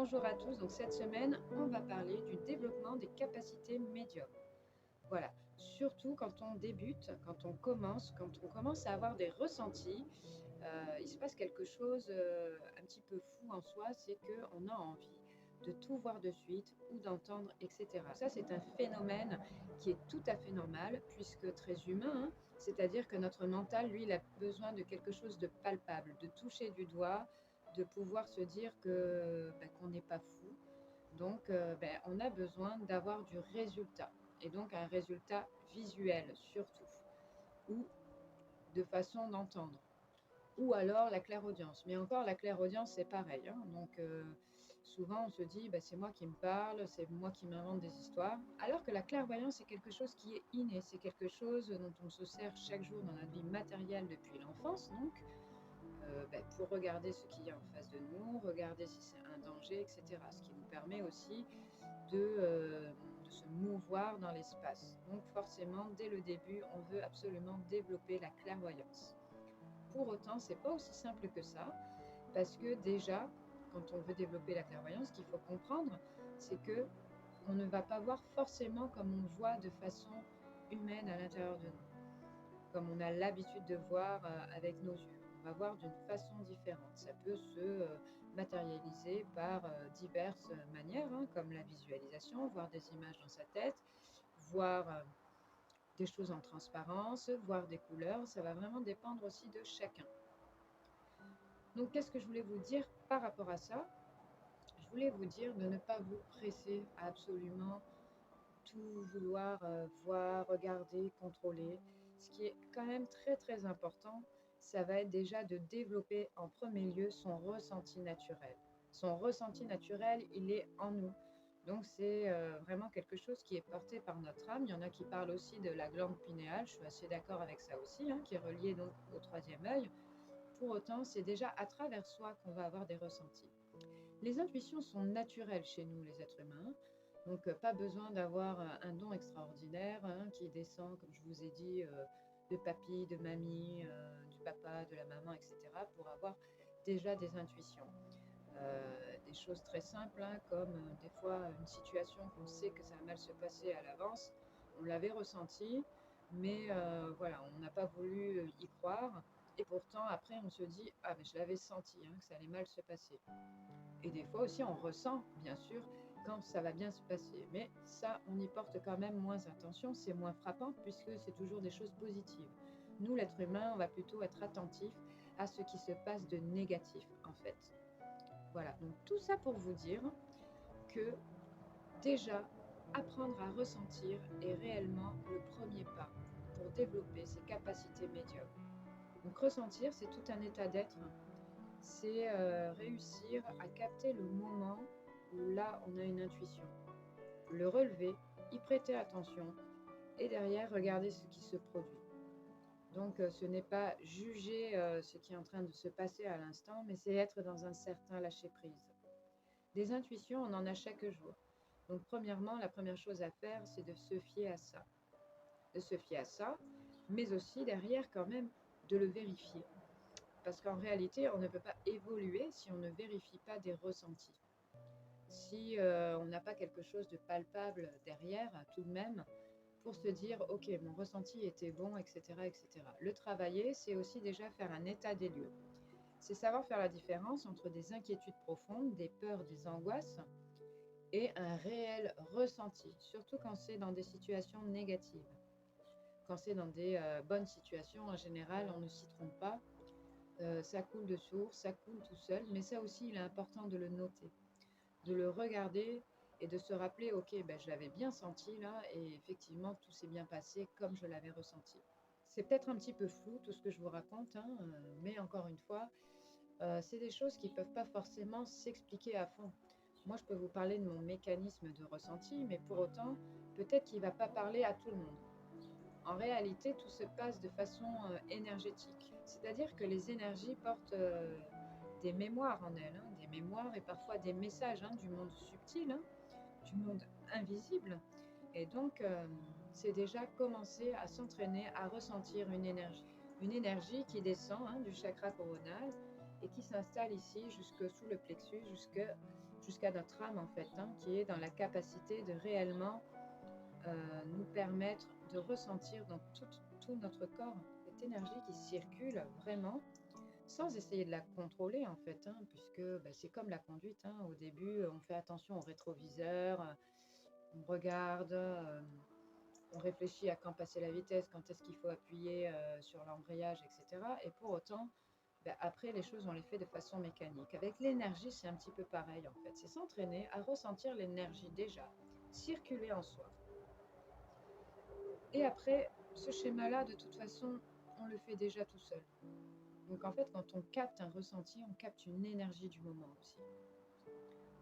Bonjour à tous, donc cette semaine, on va parler du développement des capacités médium. Voilà, surtout quand on débute, quand on commence à avoir des ressentis, il se passe quelque chose un petit peu fou en soi, c'est qu'on a envie de tout voir de suite ou d'entendre, etc. Ça, c'est un phénomène qui est tout à fait normal, puisque très humain, hein, c'est-à-dire que notre mental, lui, il a besoin de quelque chose de palpable, de toucher du doigt, de pouvoir se dire que qu'on n'est pas fou. Donc, on a besoin d'avoir du résultat et donc un résultat visuel surtout ou de façon d'entendre ou alors la clairaudience. Mais encore la clairaudience, c'est pareil, hein, donc souvent on se dit: «Bah, c'est moi qui me parle, c'est moi qui m'invente des histoires», alors que la clairvoyance, c'est quelque chose qui est inné, c'est quelque chose dont on se sert chaque jour dans notre vie matérielle depuis l'enfance donc pour regarder ce qu'il y a en face de nous, regarder si c'est un danger, et cetera. Ce qui nous permet aussi de se mouvoir dans l'espace. Donc forcément, dès le début, on veut absolument développer la clairvoyance. Pour autant, c'est pas aussi simple que ça, parce que déjà, quand on veut développer la clairvoyance, ce qu'il faut comprendre, c'est que on ne va pas voir forcément comme on voit de façon humaine à l'intérieur de nous comme on a l'habitude de voir avec nos yeux. On va voir d'une façon différente. Ça peut se matérialiser par diverses manières, hein, comme la visualisation, voir des images dans sa tête, voir des choses en transparence, voir des couleurs. Ça va vraiment dépendre aussi de chacun. Donc, qu'est-ce que je voulais vous dire par rapport à ça? Je voulais vous dire de ne pas vous presser à absolument tout vouloir voir, regarder, contrôler. Ce qui est quand même très, très important, ça va être déjà de développer en premier lieu son ressenti naturel. Son ressenti naturel, il est en nous. Donc c'est vraiment quelque chose qui est porté par notre âme. Il y en a qui parlent aussi de la glande pinéale, je suis assez d'accord avec ça aussi, hein, qui est reliée donc au troisième œil. Pour autant, c'est déjà à travers soi qu'on va avoir des ressentis. Les intuitions sont naturelles chez nous, les êtres humains. Donc, pas besoin d'avoir un don extraordinaire hein, qui descend, comme je vous ai dit, de papy, de mamie, du papa, de la maman, etc., pour avoir déjà des intuitions. Des choses très simples, hein, comme des fois une situation qu'on sait que ça va mal se passer à l'avance, on l'avait ressenti, mais voilà, on n'a pas voulu y croire. Et pourtant, après, on se dit, ah, mais je l'avais senti, hein, que ça allait mal se passer. Et des fois aussi, on ressent, bien sûr, quand ça va bien se passer. Mais ça, on y porte quand même moins attention, c'est moins frappant puisque c'est toujours des choses positives. Nous, l'être humain, on va plutôt être attentif à ce qui se passe de négatif, en fait. Voilà, donc tout ça pour vous dire que déjà, apprendre à ressentir est réellement le premier pas pour développer ses capacités médium. Donc ressentir, c'est tout un état d'être, c'est réussir à capter le moment où là, on a une intuition. Le relever, y prêter attention et derrière, regarder ce qui se produit. Donc, ce n'est pas juger ce qui est en train de se passer à l'instant, mais c'est être dans un certain lâcher-prise. Des intuitions, on en a chaque jour. Donc, premièrement, la première chose à faire, c'est de se fier à ça. De se fier à ça, mais aussi derrière, quand même, de le vérifier. Parce qu'en réalité, on ne peut pas évoluer si on ne vérifie pas des ressentis. Si on n'a pas quelque chose de palpable derrière, tout de même, pour se dire: «OK, mon ressenti était bon», et cetera, et cetera. Le travailler, c'est aussi déjà faire un état des lieux. C'est savoir faire la différence entre des inquiétudes profondes, des peurs, des angoisses et un réel ressenti, surtout quand c'est dans des situations négatives. Quand c'est dans des, bonnes situations, en général, on ne s'y trompe pas, ça coule de source, ça coule tout seul, mais ça aussi, il est important de le noter, de le regarder et de se rappeler: «OK, je l'avais bien senti là et effectivement tout s'est bien passé comme je l'avais ressenti». C'est peut-être un petit peu flou tout ce que je vous raconte, hein, mais encore une fois, c'est des choses qui ne peuvent pas forcément s'expliquer à fond. Moi, je peux vous parler de mon mécanisme de ressenti, mais pour autant, peut-être qu'il ne va pas parler à tout le monde. En réalité, tout se passe de façon, énergétique. C'est-à-dire que les énergies portent, des mémoires en elles, hein, des mémoires et parfois des messages, hein, du monde subtil, hein, du monde invisible et donc c'est déjà commencer à s'entraîner à ressentir une énergie. Une énergie qui descend, hein, du chakra coronal et qui s'installe ici jusque sous le plexus, jusque jusqu'à notre âme en fait, hein, qui est dans la capacité de réellement nous permettre de ressentir dans tout notre corps cette énergie qui circule vraiment sans essayer de la contrôler en fait, hein, puisque bah, c'est comme la conduite, hein. Au début, on fait attention au rétroviseur, on regarde, on réfléchit à quand passer la vitesse, quand est-ce qu'il faut appuyer sur l'embrayage, etc. Et pour autant, bah, après, les choses, on les fait de façon mécanique. Avec l'énergie, c'est un petit peu pareil en fait. C'est s'entraîner à ressentir l'énergie déjà, circuler en soi. Et après, ce schéma-là, de toute façon, on le fait déjà tout seul. Donc en fait, quand on capte un ressenti, on capte une énergie du moment aussi.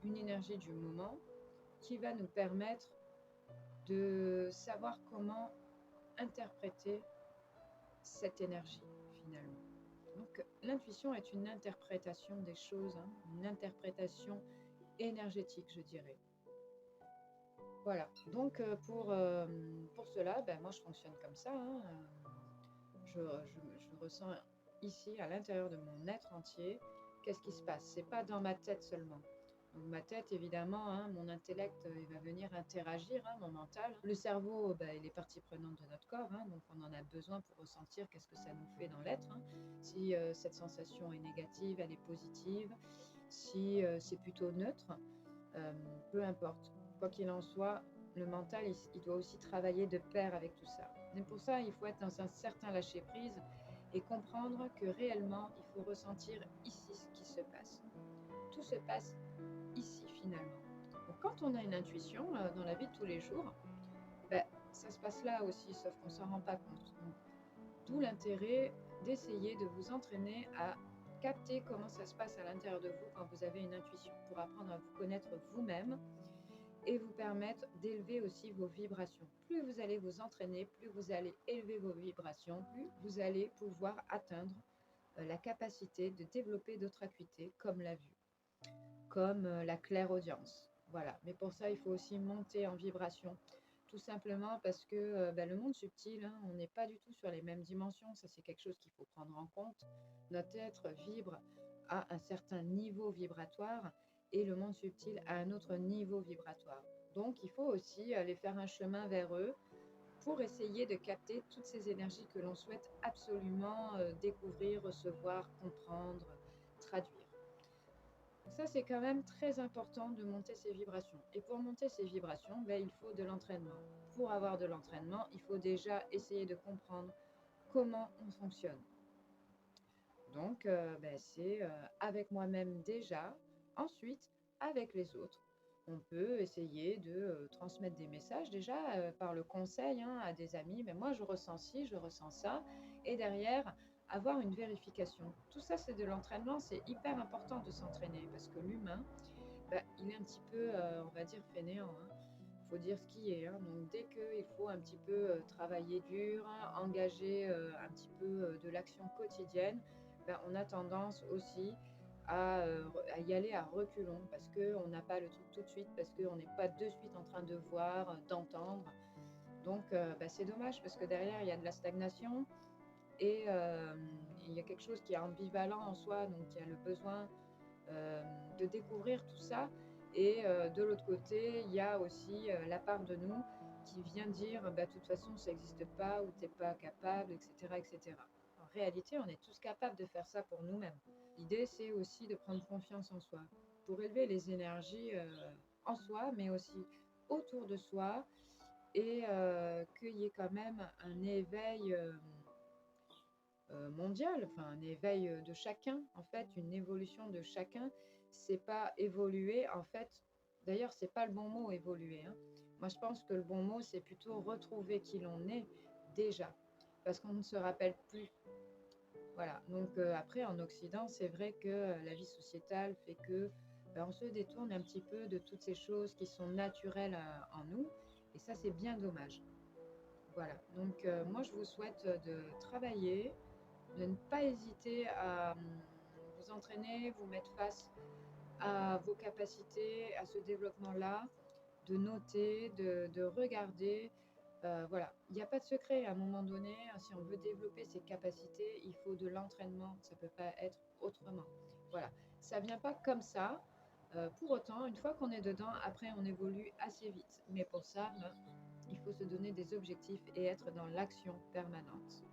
Une énergie du moment qui va nous permettre de savoir comment interpréter cette énergie finalement. Donc l'intuition est une interprétation des choses, hein, une interprétation énergétique, je dirais. Voilà, donc pour cela, ben, moi je fonctionne comme ça, hein, je ressens ici, à l'intérieur de mon être entier, qu'est-ce qui se passe. C'est pas dans ma tête seulement. Donc ma tête, évidemment, hein, mon intellect, il va venir interagir, hein, mon mental. Le cerveau, bah, il est partie prenante de notre corps, hein, donc on en a besoin pour ressentir qu'est-ce que ça nous fait dans l'être, hein. Si cette sensation est négative, elle est positive. Si c'est plutôt neutre, euh, peu importe. Quoi qu'il en soit, le mental, il doit aussi travailler de pair avec tout ça. Et pour ça, il faut être dans un certain lâcher-prise et comprendre que réellement, il faut ressentir ici ce qui se passe. Tout se passe ici finalement. Donc, quand on a une intuition dans la vie de tous les jours, ben, ça se passe là aussi, sauf qu'on ne s'en rend pas compte. D'où l'intérêt d'essayer de vous entraîner à capter comment ça se passe à l'intérieur de vous quand vous avez une intuition, pour apprendre à vous connaître vous-même et vous permettre d'élever aussi vos vibrations. Plus vous allez vous entraîner, plus vous allez élever vos vibrations, plus vous allez pouvoir atteindre la capacité de développer d'autres acuités comme la vue, comme la clairaudience. Voilà, mais pour ça, il faut aussi monter en vibration. Tout simplement parce que le monde subtil, hein, on n'est pas du tout sur les mêmes dimensions. Ça, c'est quelque chose qu'il faut prendre en compte. Notre être vibre à un certain niveau vibratoire et le monde subtil à un autre niveau vibratoire. Donc, il faut aussi aller faire un chemin vers eux pour essayer de capter toutes ces énergies que l'on souhaite absolument découvrir, recevoir, comprendre, traduire. Ça, c'est quand même très important de monter ses vibrations. Et pour monter ses vibrations, ben, il faut de l'entraînement. Pour avoir de l'entraînement, il faut déjà essayer de comprendre comment on fonctionne. Donc, c'est avec moi-même déjà. Ensuite, avec les autres, on peut essayer de transmettre des messages déjà par le conseil, hein, à des amis. Mais moi, je ressens ci, je ressens ça. Et derrière, avoir une vérification. Tout ça, c'est de l'entraînement. C'est hyper important de s'entraîner parce que l'humain, il est un petit peu, on va dire, fainéant, hein. Faut dire ce qui est, hein. Donc, dès qu'il faut un petit peu travailler dur, hein, engager un petit peu de l'action quotidienne, on a tendance aussi à y aller à reculons parce qu'on n'a pas le truc tout de suite, parce qu'on n'est pas de suite en train de voir, d'entendre. Donc, c'est dommage parce que derrière, il y a de la stagnation et il y a quelque chose qui est ambivalent en soi. Donc, il y a le besoin de découvrir tout ça. Et de l'autre côté, il y a aussi la part de nous qui vient dire, de toute façon, ça n'existe pas ou tu n'es pas capable, etc., etc. En réalité, on est tous capables de faire ça pour nous-mêmes. L'idée, c'est aussi de prendre confiance en soi pour élever les énergies en soi, mais aussi autour de soi et qu'il y ait quand même un éveil mondial, enfin un éveil de chacun, en fait, une évolution de chacun. C'est pas évoluer, en fait. D'ailleurs, c'est pas le bon mot évoluer, hein. Moi, je pense que le bon mot, c'est plutôt retrouver qui l'on est déjà, parce qu'on ne se rappelle plus. Voilà. Donc après, en Occident, c'est vrai que la vie sociétale fait que on se détourne un petit peu de toutes ces choses qui sont naturelles en nous, et ça, c'est bien dommage. Voilà. Donc moi, je vous souhaite de travailler, de ne pas hésiter à vous entraîner, vous mettre face à vos capacités, à ce développement-là, de noter, de regarder. Voilà, il n'y a pas de secret. À un moment donné, si on veut développer ses capacités, il faut de l'entraînement. Ça ne peut pas être autrement. Voilà, ça ne vient pas comme ça. Pour autant, une fois qu'on est dedans, après on évolue assez vite. Mais pour ça, ben, il faut se donner des objectifs et être dans l'action permanente.